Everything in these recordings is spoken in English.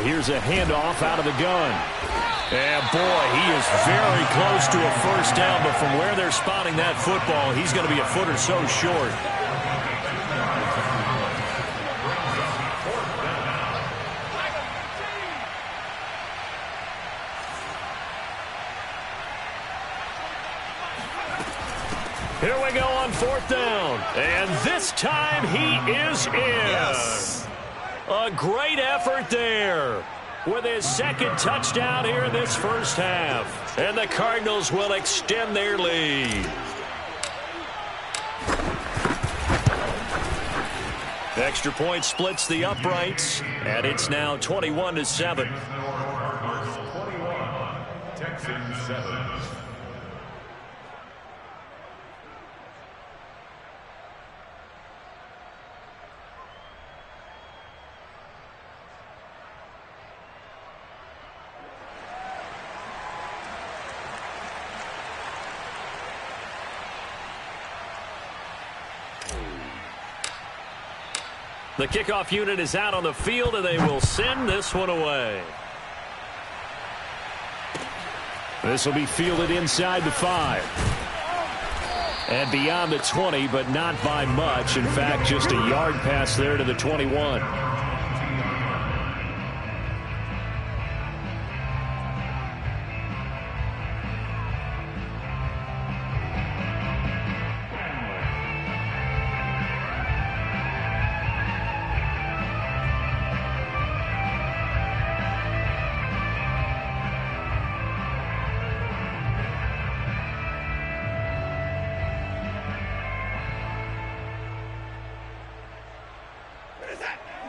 Here's a handoff out of the gun. And, boy, he is very close to a first down, but from where they're spotting that football, he's going to be a foot or so short. Here we go on fourth down. And this time he is in. Yes. A great effort there with his second touchdown here in this first half. And the Cardinals will extend their lead. Extra point splits the uprights, and it's now 21-7. Texans 7. The kickoff unit is out on the field, and they will send this one away. This will be fielded inside the 5. And beyond the 20, but not by much. In fact, just a yard pass there to the 21.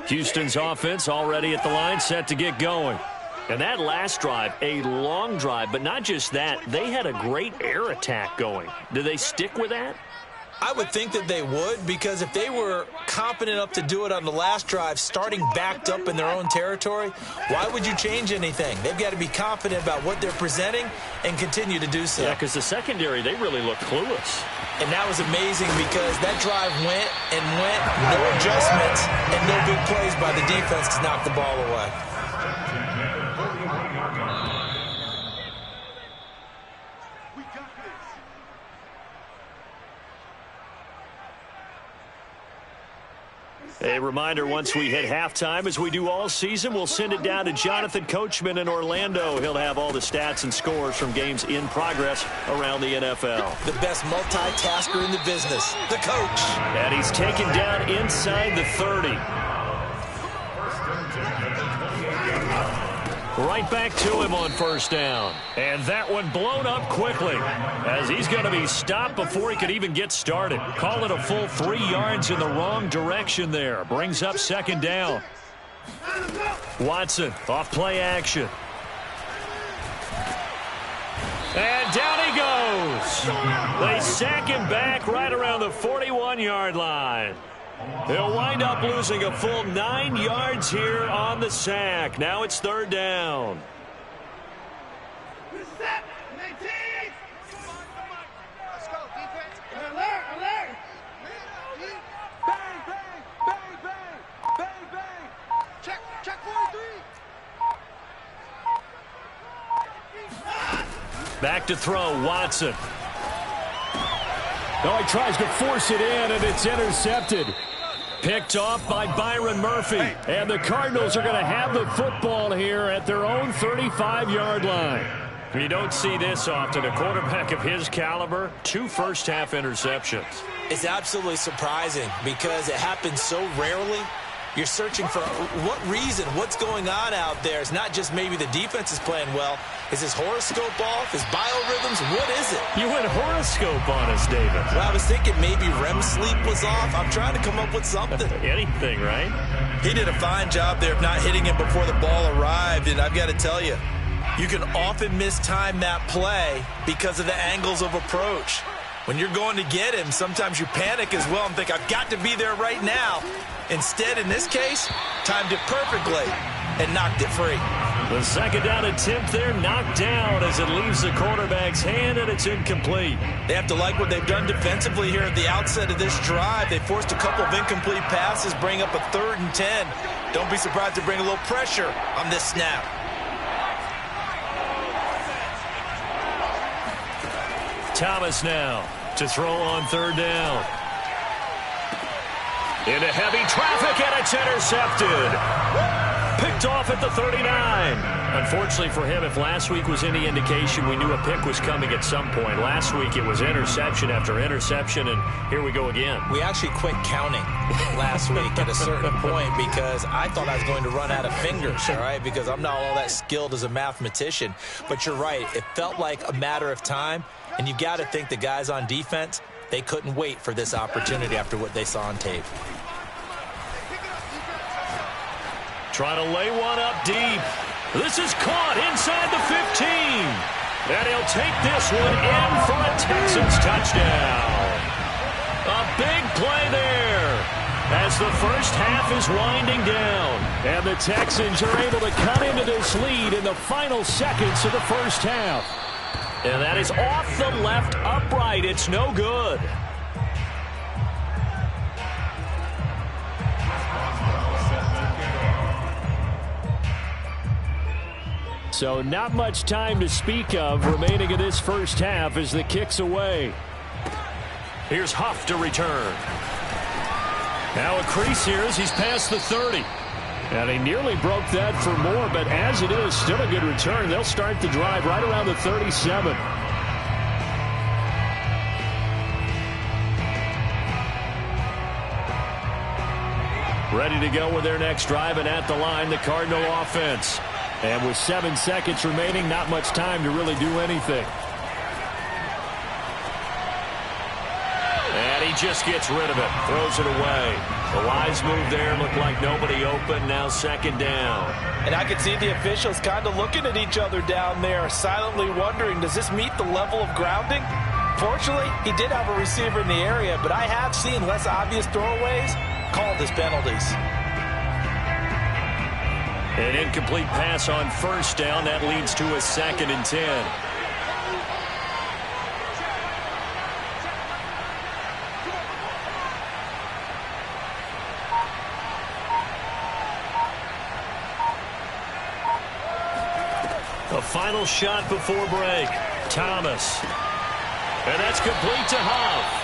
Houston's offense already at the line, set to get going. And that last drive, a long drive, but not just that, they had a great air attack going. Do they stick with that? I would think that they would, because if they were confident enough to do it on the last drive, starting backed up in their own territory, why would you change anything? They've got to be confident about what they're presenting and continue to do so. Yeah, because the secondary, they really looked clueless. And that was amazing because that drive went and went, no adjustments, and no big plays by the defense to knock the ball away. A reminder, once we hit halftime, as we do all season, we'll send it down to Jonathan Coachman in Orlando. He'll have all the stats and scores from games in progress around the NFL. The best multitasker in the business, the coach. And he's taken down inside the 30. Right back to him on first down. And that one blown up quickly as he's going to be stopped before he could even get started. Call it a full 3 yards in the wrong direction there. Brings up second down. Watson off play action. And down he goes. They sack him back right around the 41-yard line. They'll wind up losing a full 9 yards here on the sack. Now it's third down. Let's go, defense. Alert, alert. Bang, bang, bang, bang, bang, bang. Check 43. Back to throw, Watson. No, he tries to force it in, and it's intercepted. Picked off by Byron Murphy. And the Cardinals are going to have the football here at their own 35-yard line. You don't see this often. A quarterback of his caliber, 2 first-half interceptions. It's absolutely surprising because it happens so rarely. You're searching for what reason, what's going on out there. It's not just maybe the defense is playing well. Is his horoscope off? His biorhythms? What is it? You went horoscope on us, David. Well, I was thinking maybe REM sleep was off. I'm trying to come up with something. Anything, right? He did a fine job there of not hitting him before the ball arrived, and I've got to tell you, you can often mistime that play because of the angles of approach. When you're going to get him, sometimes you panic as well and think, I've got to be there right now. Instead, in this case, timed it perfectly and knocked it free. The second down attempt there knocked down as it leaves the quarterback's hand, and it's incomplete. They have to like what they've done defensively here at the outset of this drive. They forced a couple of incomplete passes, bring up a 3rd and 10. Don't be surprised to bring a little pressure on this snap. Thomas now to throw on 3rd down. Into heavy traffic, and it's intercepted. Picked off at the 39. Unfortunately for him, if last week was any indication, we knew a pick was coming at some point. Last week it was interception after interception, and here we go again. We actually quit counting last week at a certain point because I thought I was going to run out of fingers, all right, because I'm not all that skilled as a mathematician. But you're right. It felt like a matter of time, and you've got to think the guys on defense, they couldn't wait for this opportunity after what they saw on tape. Trying to lay one up deep. This is caught inside the 15. And he'll take this one in for a Texans touchdown. A big play there as the first half is winding down. And the Texans are able to cut into this lead in the final seconds of the first half. And that is off the left upright. It's no good. So not much time to speak of remaining in this first half as the kick's away. Here's Huff to return. Now a crease here as he's past the 30. And he nearly broke that for more, but as it is, still a good return. They'll start the drive right around the 37. Ready to go with their next drive, and at the line, the Cardinal offense. And with 7 seconds remaining, not much time to really do anything. And he just gets rid of it, throws it away. The wise move there, looked like nobody open, now 2nd down. And I could see the officials kind of looking at each other down there, silently wondering, does this meet the level of grounding? Fortunately, he did have a receiver in the area, but I have seen less obvious throwaways called as penalties. An incomplete pass on 1st down. That leads to a 2nd and 10. A final shot before break. Thomas. And that's complete to Huff.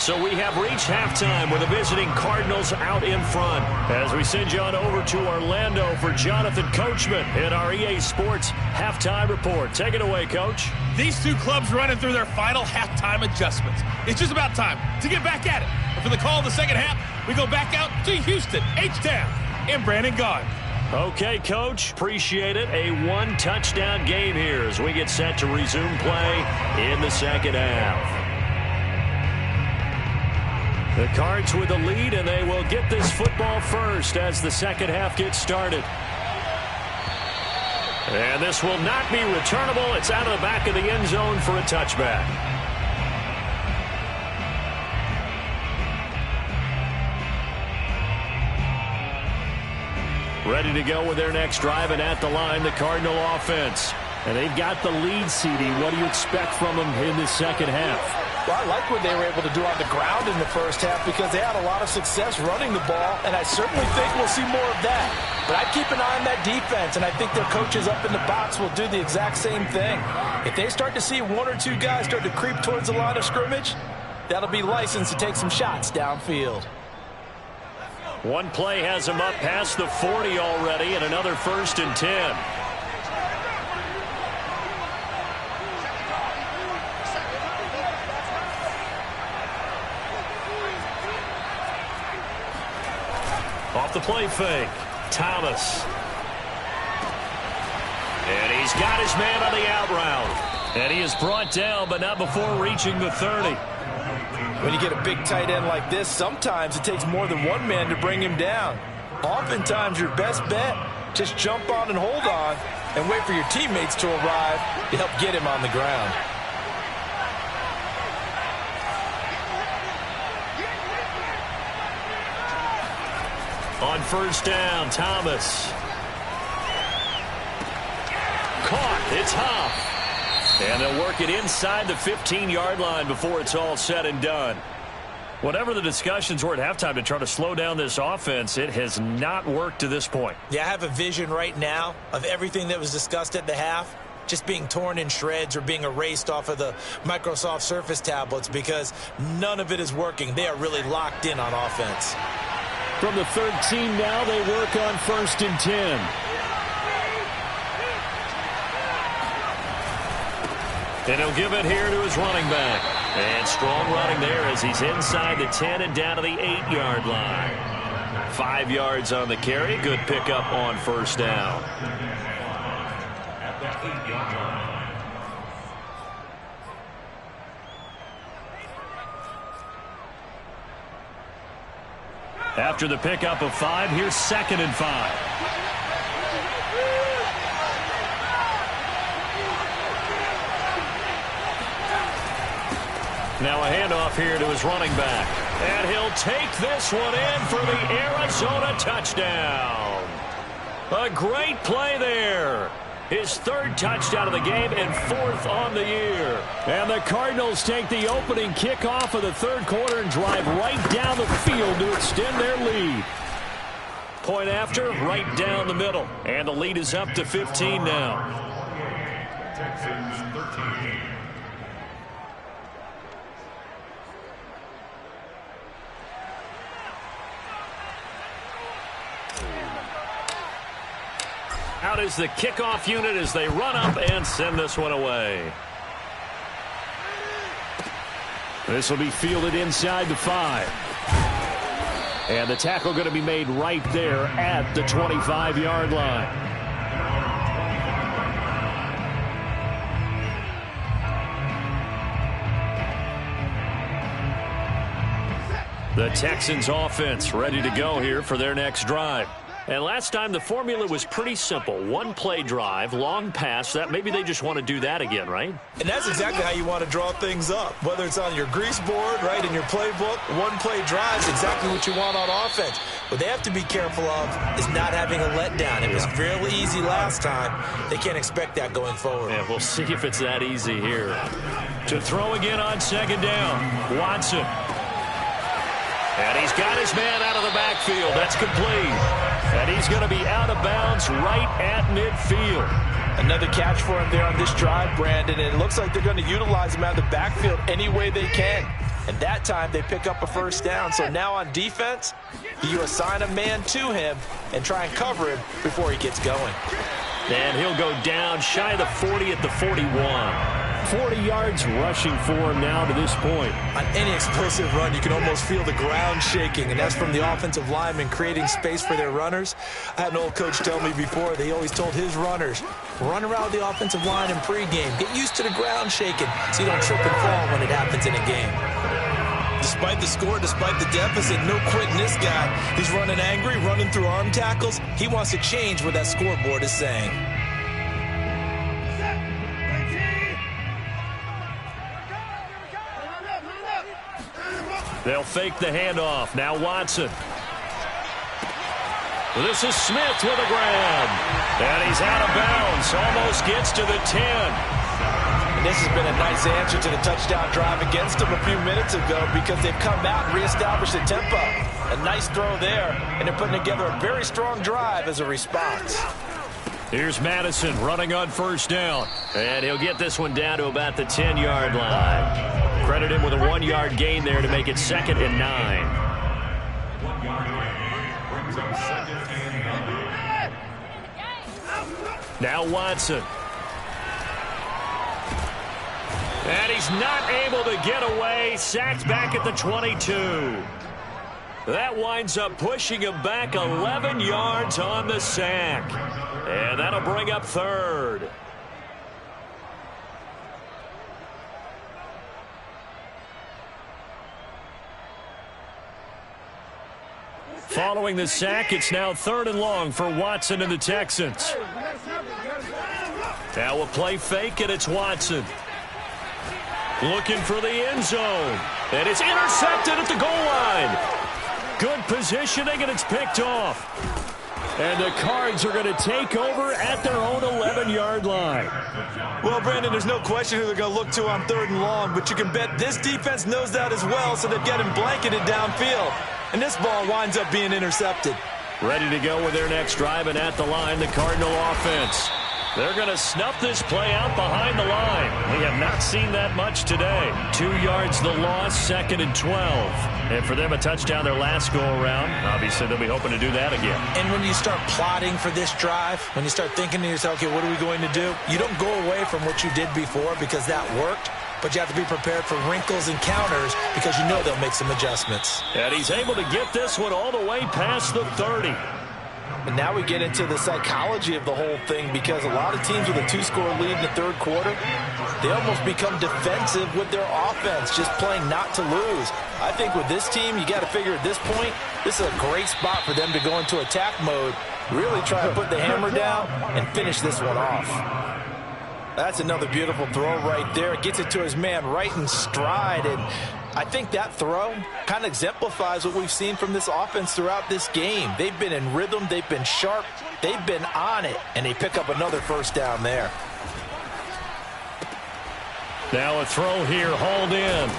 So we have reached halftime with the visiting Cardinals out in front. As we send you on over to Orlando for Jonathan Coachman in our EA Sports Halftime Report. Take it away, Coach. These two clubs running through their final halftime adjustments. It's just about time to get back at it. And for the call of the second half, we go back out to Houston, H-Town, and Brandon Gaudin. Okay, Coach. Appreciate it. A 1-touchdown game here as we get set to resume play in the second half. The Cards with the lead, and they will get this football first as the second half gets started. And this will not be returnable. It's out of the back of the end zone for a touchback. Ready to go with their next drive, and at the line, the Cardinal offense. And they've got the lead, CD. What do you expect from them in the second half? Well, I like what they were able to do on the ground in the first half because they had a lot of success running the ball, and I certainly think we'll see more of that. But I'd keep an eye on that defense, and I think their coaches up in the box will do the exact same thing. If they start to see 1 or 2 guys start to creep towards the line of scrimmage, that'll be licensed to take some shots downfield. One play has him up past the 40 already, and another 1st and 10. Off the play fake, Thomas. And he's got his man on the out route. And he is brought down, but not before reaching the 30. When you get a big tight end like this, sometimes it takes more than one man to bring him down. Oftentimes, your best bet, just jump on and hold on and wait for your teammates to arrive to help get him on the ground. On 1st down, Thomas. caught. It's Huff. And they'll work it inside the 15-yard line before it's all said and done. Whatever the discussions were at halftime to try to slow down this offense, it has not worked to this point. Yeah, I have a vision right now of everything that was discussed at the half just being torn in shreds or being erased off of the Microsoft Surface tablets because none of it is working. They are really locked in on offense. From the 13 now, they work on 1st and 10. And he'll give it here to his running back. And strong running there as he's inside the 10 and down to the 8-yard line. 5 yards on the carry. Good pickup on 1st down. At the 8-yard line. After the pickup of 5, here's 2nd and 5. Now a handoff here to his running back. And he'll take this one in for the Arizona touchdown. A great play there. His 3rd touchdown of the game and 4th on the year. And the Cardinals take the opening kickoff of the 3rd quarter and drive right down the field to extend their lead. Point after, right down the middle. And the lead is up to 15 now. Texans 13. Out is the kickoff unit as they run up and send this one away. This will be fielded inside the 5. And the tackle going to be made right there at the 25-yard line. The Texans offense ready to go here for their next drive. And last time the formula was pretty simple. 1-play drive, long pass. That maybe they just want to do that again, right? And that's exactly how you want to draw things up. Whether it's on your grease board, right, in your playbook, 1-play drive is exactly what you want on offense. What they have to be careful of is not having a letdown. It was fairly easy last time. They can't expect that going forward. Yeah, we'll see if it's that easy here. To throw again on 2nd down, Watson. And he's got his man out of the backfield. That's complete. And he's going to be out of bounds right at midfield. Another catch for him there on this drive, Brandon. And it looks like they're going to utilize him out of the backfield any way they can. And that time they pick up a 1st down. So now on defense, you assign a man to him and try and cover him before he gets going. And he'll go down shy of the 40 at the 41. 40 yards rushing for him now to this point. On any explosive run, you can almost feel the ground shaking, and that's from the offensive linemen creating space for their runners. I had an old coach tell me before, they always told his runners, run around the offensive line in pregame. Get used to the ground shaking so you don't trip and fall when it happens in a game. Despite the score, despite the deficit, no quitting this guy. He's running angry, running through arm tackles. He wants to change what that scoreboard is saying. They'll fake the handoff. Now Watson. This is Smith with a grab. And he's out of bounds. Almost gets to the 10. And this has been a nice answer to the touchdown drive against them a few minutes ago because they've come out and reestablished the tempo. A nice throw there, and they're putting together a very strong drive as a response. Here's Madison running on 1st down. And he'll get this one down to about the 10-yard line. Credit him with a 1-yard gain there to make it 2nd and 9. 1-yard gain brings up 2nd and 9. Now Watson. And he's not able to get away. Sacked back at the 22. That winds up pushing him back 11 yards on the sack. And that'll bring up 3rd. Following the sack, it's now 3rd and long for Watson and the Texans. Now a play fake, and it's Watson. Looking for the end zone. And it's intercepted at the goal line. Good positioning, and it's picked off. And the Cards are going to take over at their own 11-yard line. Well, Brandon, there's no question who they're going to look to on 3rd and long, but you can bet this defense knows that as well, so they've got him blanketed downfield. And this ball winds up being intercepted. Ready to go with their next drive, and at the line, the Cardinal offense. They're going to snuff this play out behind the line. We have not seen that much today. 2 yards the loss, 2nd and 12. And for them, a touchdown their last go-around. Obviously, they'll be hoping to do that again. And when you start plotting for this drive, when you start thinking to yourself, okay, what are we going to do? You don't go away from what you did before because that worked, but you have to be prepared for wrinkles and counters because you know they'll make some adjustments. And he's able to get this one all the way past the 30. And now we get into the psychology of the whole thing because a lot of teams with a 2-score lead in the 3rd quarter, they almost become defensive with their offense, just playing not to lose. I think with this team, you got to figure at this point, this is a great spot for them to go into attack mode, really try to put the hammer down and finish this one off. That's another beautiful throw right there. Gets it to his man right in stride, and I think that throw kind of exemplifies what we've seen from this offense throughout this game. They've been in rhythm, they've been sharp, they've been on it, and they pick up another first down there. Now a throw here, hauled in.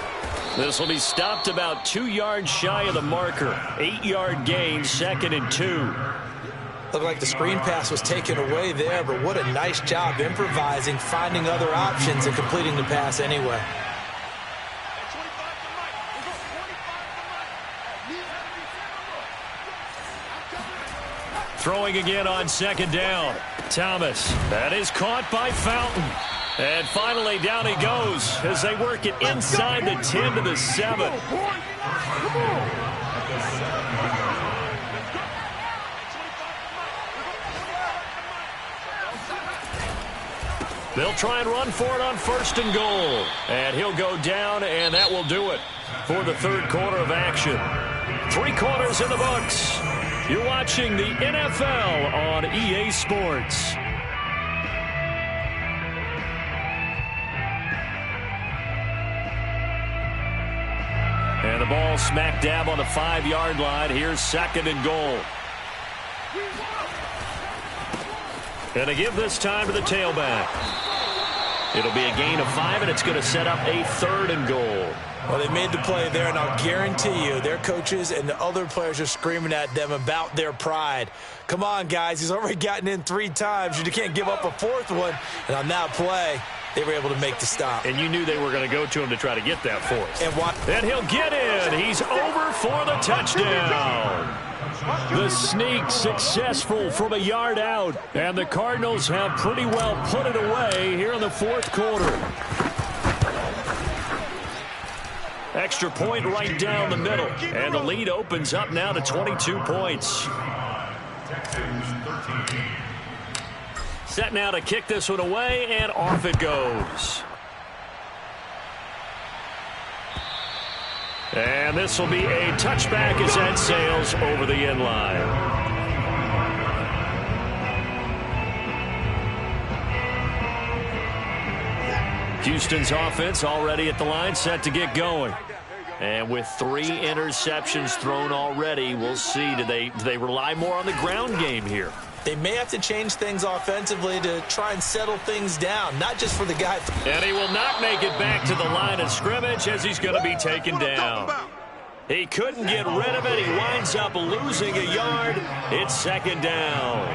This will be stopped about 2 yards shy of the marker. 8-yard gain, 2nd and 2. Looked like the screen pass was taken away there, but what a nice job improvising, finding other options, and completing the pass anyway. Throwing again on 2nd down. Thomas. That is caught by Fountain. And finally down he goes as they work it inside the 10 to the 7. They'll try and run for it on 1st and goal. And he'll go down, and that will do it for the 3rd quarter of action. 3 quarters in the books. You're watching the NFL on EA Sports. And the ball smack dab on the 5-yard line. Here's 2nd and goal. And to give this time to the tailback. It'll be a gain of 5, and it's going to set up a 3rd and goal. Well, they made the play there, and I'll guarantee you their coaches and the other players are screaming at them about their pride. Come on, guys. He's already gotten in 3 times. You can't give up a 4th one. And on that play, they were able to make the stop. And you knew they were going to go to him to try to get that 4th. And he'll get in. He's over for the touchdown. The sneak successful from a yard out. And the Cardinals have pretty well put it away here in the 4th quarter. Extra point right down the middle. And the lead opens up now to 22 points. Set now to kick this one away, and off it goes. And this will be a touchback as that sails over the end line. Houston's offense already at the line, set to get going. And with 3 interceptions thrown already, we'll see. Do they rely more on the ground game here? They may have to change things offensively to try and settle things down, not just for the guy. And he will not make it back to the line of scrimmage as he's going to be taken down. He couldn't get rid of it. He winds up losing a yard. It's 2nd down.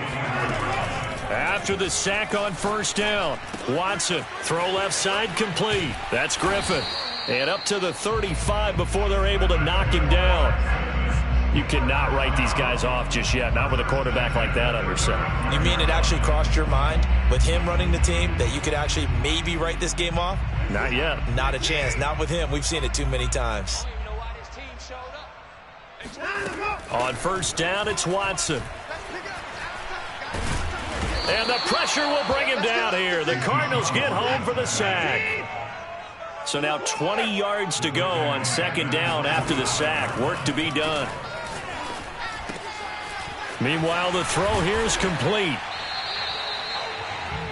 After the sack on 1st down, Watson, throw left side complete. That's Griffin. And up to the 35 before they're able to knock him down. You cannot write these guys off just yet, not with a quarterback like that under center. You mean it actually crossed your mind with him running the team that you could actually maybe write this game off? Not yet. Not a chance. Not with him. We've seen it too many times. On 1st down, it's Watson. And the pressure will bring him down here. The Cardinals get home for the sack. So now 20 yards to go on 2nd down after the sack. Work to be done. Meanwhile, the throw here is complete.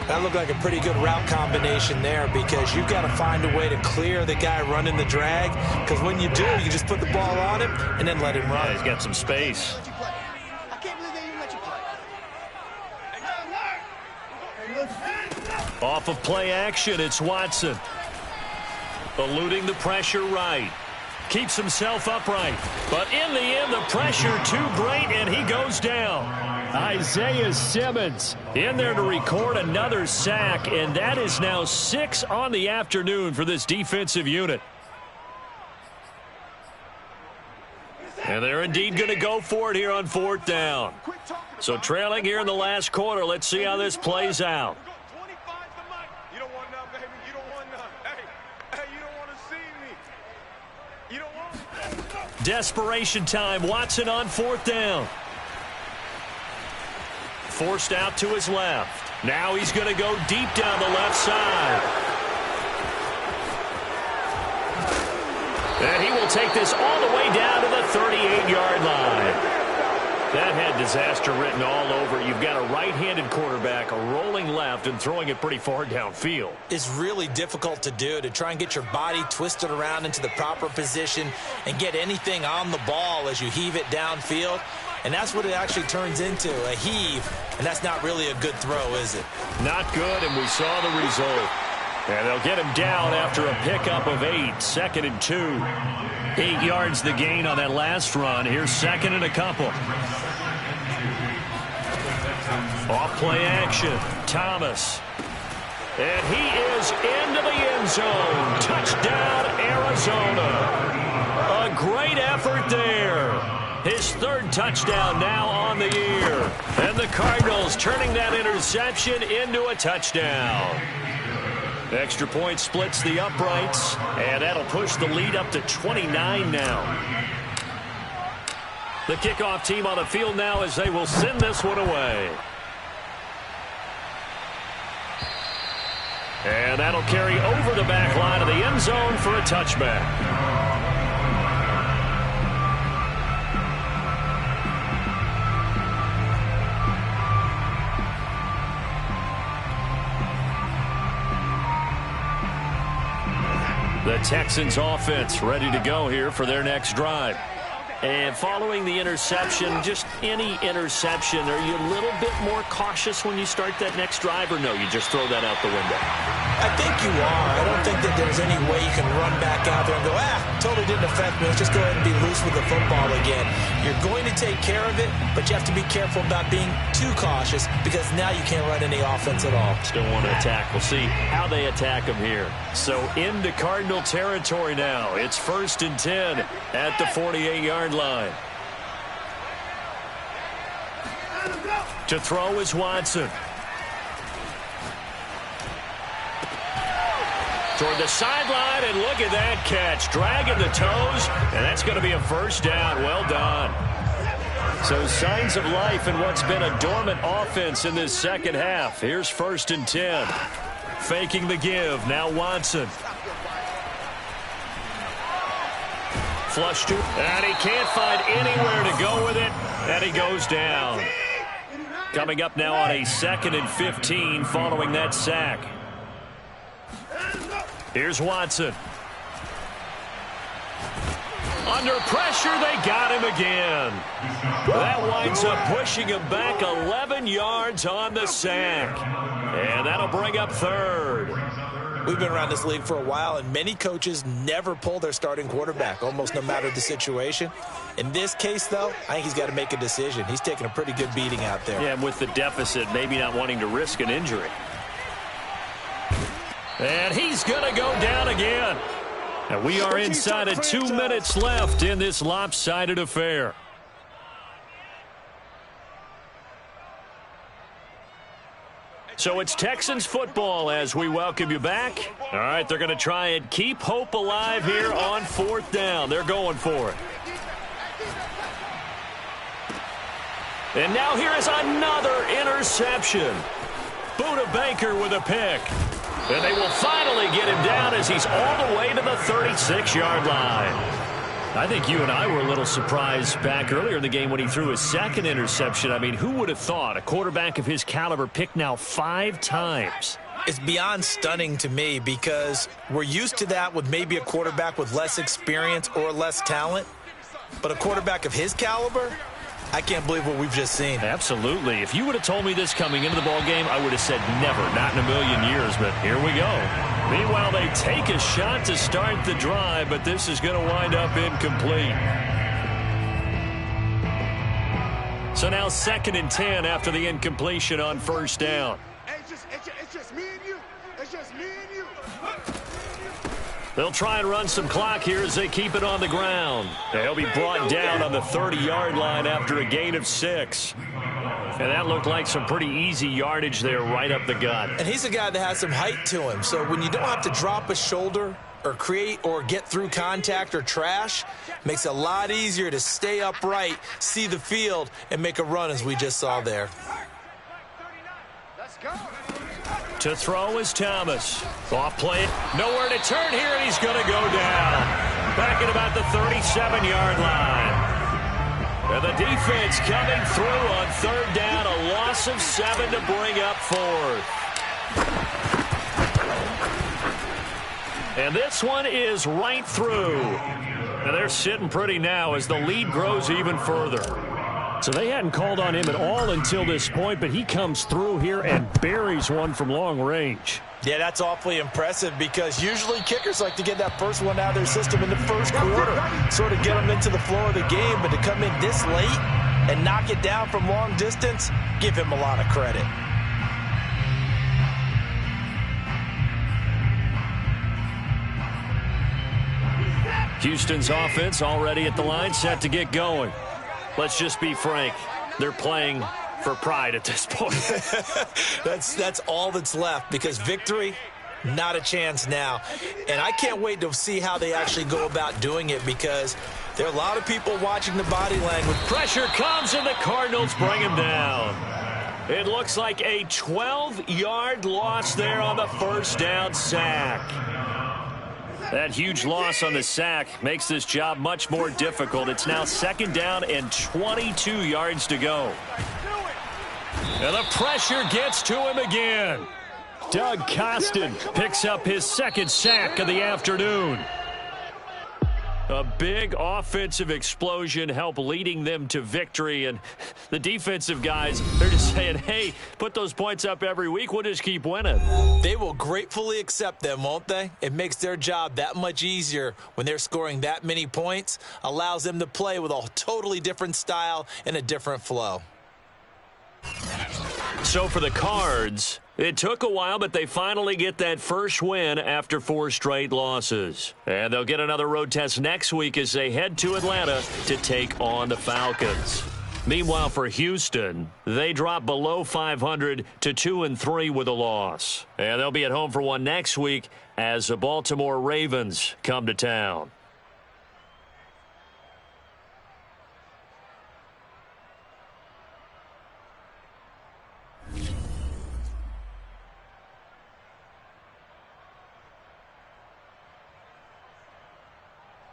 That looked like a pretty good route combination there because you've got to find a way to clear the guy running the drag, because when you do, you just put the ball on him and then let him run. Yeah, he's got some space. Off of play action, it's Watson. Eluding the pressure right. Keeps himself upright. But in the end, the pressure too great, and he goes down. Isaiah Simmons in there to record another sack, and that is now 6 on the afternoon for this defensive unit. And they're indeed going to go for it here on 4th down. So trailing here in the last quarter, let's see how this plays out. You don't want none, baby. You don't want none. Hey, you don't want to see me. You don't want. Desperation time. Watson on 4th down. Forced out to his left. Now he's going to go deep down the left side. And he will take this all the way down to the 38-yard line. That had disaster written all over. You've got a right-handed quarterback, a rolling left, and throwing it pretty far downfield. It's really difficult to do, to try and get your body twisted around into the proper position and get anything on the ball as you heave it downfield. And that's what it actually turns into, a heave. And that's not really a good throw, is it? Not good, and we saw the result. And they'll get him down after a pickup of 8, 2nd and 2. 8 yards the gain on that last run. Here's 2nd and a couple. Off play action. Thomas. And he is into the end zone. Touchdown, Arizona. A great effort there. His 3rd touchdown now on the year. And the Cardinals turning that interception into a touchdown. Extra point splits the uprights, and that'll push the lead up to 29 now. The kickoff team on the field now as they will send this one away. And that'll carry over the back line of the end zone for a touchback. The Texans offense ready to go here for their next drive. And following the interception, just any interception, are you a little bit more cautious when you start that next drive, or no, you just throw that out the window? I think you are. I don't think that there's any way you can run back out there and go, totally didn't affect me. Let's just go ahead and be loose with the football again. You're going to take care of it, but you have to be careful about being too cautious because now you can't run any offense at all. Still want to attack. We'll see how they attack them here. So into Cardinal territory now. It's 1st and 10 at the 48-yard line. To throw is Watson. Toward the sideline, and look at that catch. Dragging the toes, and that's going to be a 1st down. Well done. So signs of life in what's been a dormant offense in this 2nd half. Here's 1st and 10. Faking the give. Now Watson. Flush to, and he can't find anywhere to go with it, and he goes down. Coming up now on a 2nd and 15 following that sack. Here's Watson. Under pressure, they got him again. That winds up pushing him back 11 yards on the sack. And that'll bring up 3rd. We've been around this league for a while, and many coaches never pull their starting quarterback, almost no matter the situation. In this case, though, I think he's got to make a decision. He's taking a pretty good beating out there. Yeah, and with the deficit, maybe not wanting to risk an injury. And he's going to go down again. And we are inside of 2 minutes left in this lopsided affair. So it's Texans football as we welcome you back. All right, they're going to try and keep hope alive here on 4th down. They're going for it. And now here is another interception. Buda Baker with a pick. And they will finally get him down as he's all the way to the 36-yard line. I think you and I were a little surprised back earlier in the game when he threw his 2nd interception. I mean, who would have thought a quarterback of his caliber picked now 5 times? It's beyond stunning to me because we're used to that with maybe a quarterback with less experience or less talent. But a quarterback of his caliber, I can't believe what we've just seen. Absolutely. If you would have told me this coming into the ball game, I would have said never, not in a million years, but here we go. Meanwhile, they take a shot to start the drive, but this is going to wind up incomplete. So now 2nd and 10 after the incompletion on first down. It's just me and you. It's just me and you. They'll try and run some clock here as they keep it on the ground. They'll be brought down on the 30-yard line after a gain of 6. And that looked like some pretty easy yardage there right up the gut. And he's a guy that has some height to him. So when you don't have to drop a shoulder or create or get through contact or trash, makes it a lot easier to stay upright, see the field, and make a run as we just saw there. Let's go. To throw is Thomas. Off play. Nowhere to turn here, and he's going to go down. Back at about the 37-yard line. And the defense coming through on 3rd down. A loss of 7 to bring up 4th. And this one is right through. And they're sitting pretty now as the lead grows even further. So they hadn't called on him at all until this point, but he comes through here and buries one from long range. Yeah, that's awfully impressive because usually kickers like to get that first one out of their system in the first quarter, sort of get them into the flow of the game, but to come in this late and knock it down from long distance, give him a lot of credit. Houston's offense already at the line, set to get going. Let's just be frank. They're playing for pride at this point. That's all that's left because victory, not a chance now. And I can't wait to see how they actually go about doing it because there are a lot of people watching the body language. Pressure comes and the Cardinals bring him down. It looks like a 12-yard loss there on the first down sack. That huge loss on the sack makes this job much more difficult. It's now 2nd down and 22 yards to go. And the pressure gets to him again. Doug Costin picks up his 2nd sack of the afternoon. A big offensive explosion helped leading them to victory. And the defensive guys, they're just saying, hey, put those points up every week. We'll just keep winning. They will gratefully accept them, won't they? It makes their job that much easier when they're scoring that many points. Allows them to play with a totally different style and a different flow. So for the Cards, it took a while, but they finally get that first win after 4 straight losses. And they'll get another road test next week as they head to Atlanta to take on the Falcons. Meanwhile, for Houston, they drop below 500 to 2-3 with a loss. And they'll be at home for one next week as the Baltimore Ravens come to town.